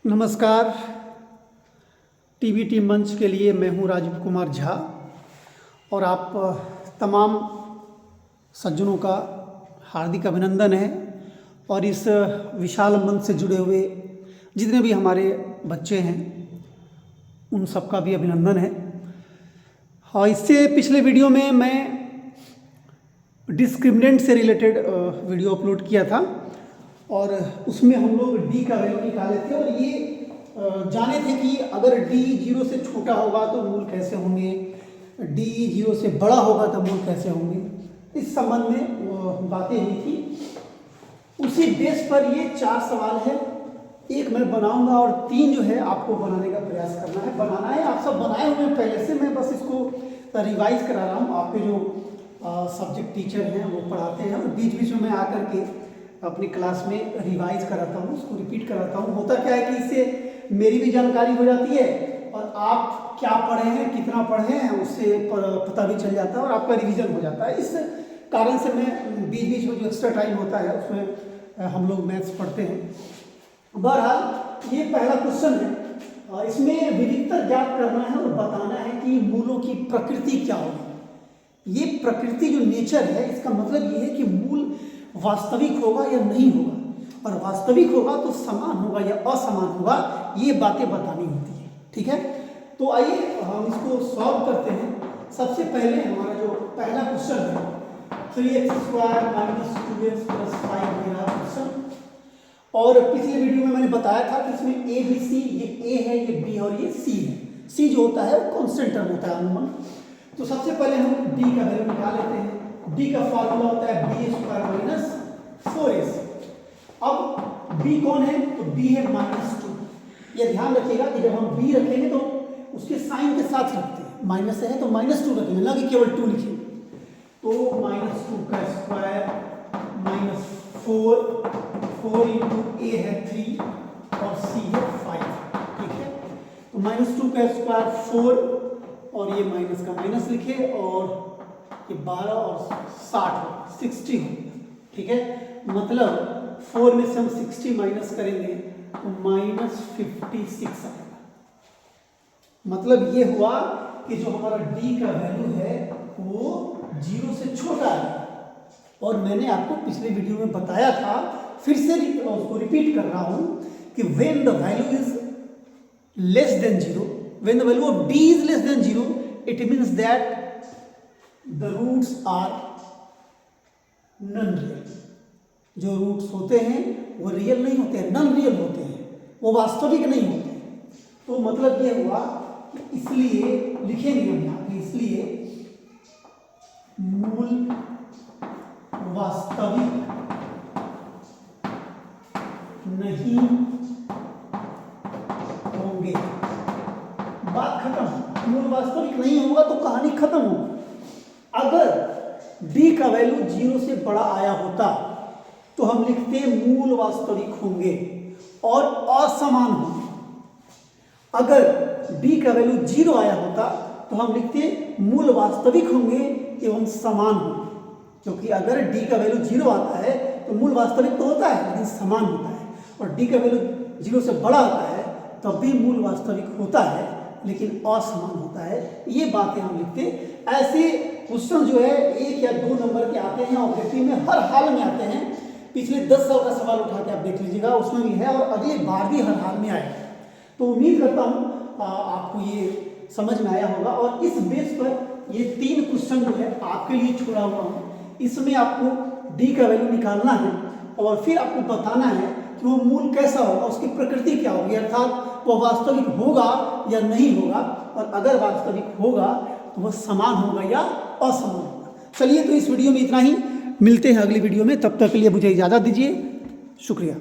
नमस्कार। टीवीटी मंच के लिए मैं हूं राजीव कुमार झा और आप तमाम सज्जनों का हार्दिक अभिनंदन है। और इस विशाल मंच से जुड़े हुए जितने भी हमारे बच्चे हैं उन सबका भी अभिनंदन है। और इससे पिछले वीडियो में मैं डिस्क्रिमिनेंट से रिलेटेड वीडियो अपलोड किया था और उसमें हम लोग डी का वैल्यू निकाले थे और ये जाने थे कि अगर डी 0 से छोटा होगा तो मूल कैसे होंगे, डी 0 से बड़ा होगा तो मूल कैसे होंगे। इस संबंध में बातें हुई थी। उसी बेस पर ये 4 सवाल है, एक मैं बनाऊंगा और 3 जो है आपको बनाने का प्रयास बनाना है। आप सब बनाए हुए हैं पहले से, मैं बस इसको रिवाइज करा रहा हूँ। आपके जो सब्जेक्ट टीचर हैं वो पढ़ाते हैं और बीच बीच में मैं आकर के अपनी क्लास में रिवाइज कराता हूँ, उसको रिपीट कराता हूँ। होता क्या है कि इससे मेरी भी जानकारी हो जाती है और आप क्या पढ़े हैं, कितना पढ़े हैं, उससे पता भी चल जाता है और आपका रिवीजन हो जाता है। इस कारण से मैं बीच बीच में जो एक्स्ट्रा टाइम होता है उसमें हम लोग मैथ्स पढ़ते हैं। बहरहाल ये पहला क्वेश्चन है, इसमें विविधता ज्ञात करना है और बताना है कि मूलों की प्रकृति क्या होगी। ये प्रकृति जो नेचर है इसका मतलब ये है कि मूल वास्तविक होगा या नहीं होगा, और वास्तविक होगा तो समान होगा या असमान होगा, ये बातें बतानी होती है। ठीक है, तो आइए हम इसको सॉल्व करते हैं। सबसे पहले हमारा जो पहला क्वेश्चन है 3x² - 2x + 5 मेरा क्वेश्चन। और पिछले वीडियो में मैंने बताया था कि इसमें ए बी सी, ये ए है, ये बी और ये सी है। सी जो होता है वो कांस्टेंट टर्म होता है अमूमन। तो सबसे पहले हम b का वैल्यू निकाल लेते हैं। b का फार्मूला होता है b² - 4ac। अब b कौन है, तो b है -2। ये ध्यान रखिएगा कि जब हम b रखेंगे तो उसके साइन के साथ रखते हैं, माइनस है तो -2 रखेंगे, ना कि केवल 2 लिखेंगे। तो -2 का स्क्वायर -4, 4 × a है 3 और c है 5। ठीक है, तो -2 का स्क्वायर 4 और ये माइनस का माइनस लिखे और ये 12 और 60 60 हो गया। ठीक है, मतलब 4 में से हम 60 माइनस करेंगे तो -56 आएगा। मतलब ये हुआ कि जो हमारा d का वैल्यू है वो 0 से छोटा है। और मैंने आपको पिछले वीडियो में बताया था, फिर से उसको रिपीट कर रहा हूं कि when the value is less than 0, when the value of d is less than 0, it means that the roots are non-real। जो रूट्स होते हैं वो रियल नहीं होते हैं, नॉन रियल होते हैं, वो वास्तविक नहीं होते हैं। तो मतलब ये हुआ कि इसलिए लिखेंगे हम यहाँ पे, इसलिए मूल वास्तविक नहीं होंगे। बात खत्म। मूल वास्तविक नहीं होगा तो कहानी खत्म होगी। अगर d का वैल्यू 0 से बड़ा आया होता तो हम लिखते मूल वास्तविक होंगे और असमान होंगे। अगर d का वैल्यू 0 आया होता तो हम लिखते मूल वास्तविक होंगे एवं समान होंगे। क्योंकि अगर d का वैल्यू 0 आता है तो मूल वास्तविक तो होता है लेकिन समान होता है, और d का वैल्यू 0 से बड़ा आता है तब भी मूल वास्तविक होता है लेकिन असमान होता है। ये बातें हम लिखते। ऐसे क्वेश्चन जो है 1 या 2 नंबर के आते हैं, ऑब्जेक्टिव में हर हाल में आते हैं। पिछले 10 साल का सवाल उठा के आप देख लीजिएगा, उसमें भी है और अगली बार भी हर हाल में आएगा। तो उम्मीद करता हूँ आपको ये समझ में आया होगा। और इस बेस पर ये 3 क्वेश्चन जो है आपके लिए छोड़ा हुआ हूँ। इसमें आपको डी का वैल्यू निकालना है और फिर आपको बताना है कि वो मूल कैसा होगा, उसकी प्रकृति क्या होगी, अर्थात वो वास्तविक होगा या नहीं होगा, और अगर वास्तविक होगा तो वह समान होगा या असमान होगा। चलिए, तो इस वीडियो में इतना ही। मिलते हैं अगली वीडियो में, तब तक के लिए मुझे इजाज़त दीजिए। शुक्रिया।